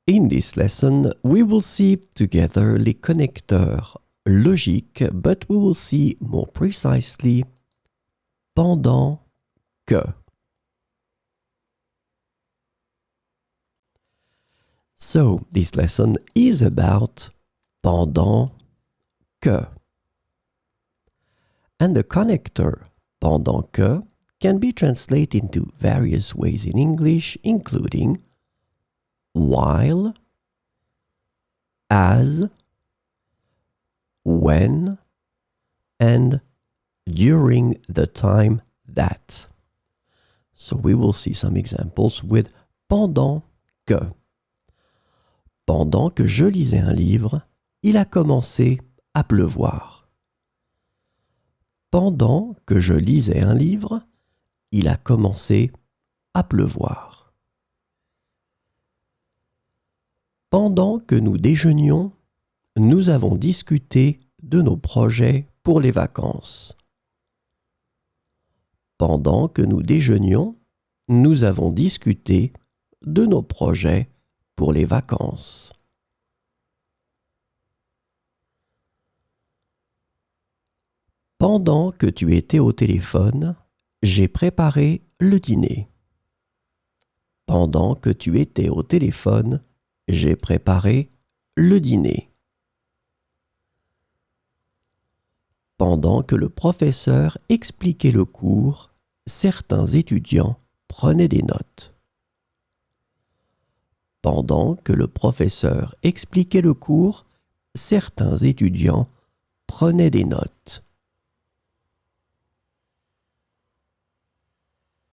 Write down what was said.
In this lesson, we will see together les connecteurs logiques, but we will see more precisely pendant que. So, this lesson is about pendant que. And the connector pendant que can be translated into various ways in English, including while, as, when, and during the time that. So we will see some examples with pendant que. Pendant que je lisais un livre, il a commencé à pleuvoir. Pendant que je lisais un livre, il a commencé à pleuvoir. Pendant que nous déjeunions, nous avons discuté de nos projets pour les vacances. Pendant que nous déjeunions, nous avons discuté de nos projets pour les vacances. Pendant que tu étais au téléphone, j'ai préparé le dîner. Pendant que tu étais au téléphone, j'ai préparé le dîner. Pendant que le professeur expliquait le cours, certains étudiants prenaient des notes. Pendant que le professeur expliquait le cours, certains étudiants prenaient des notes.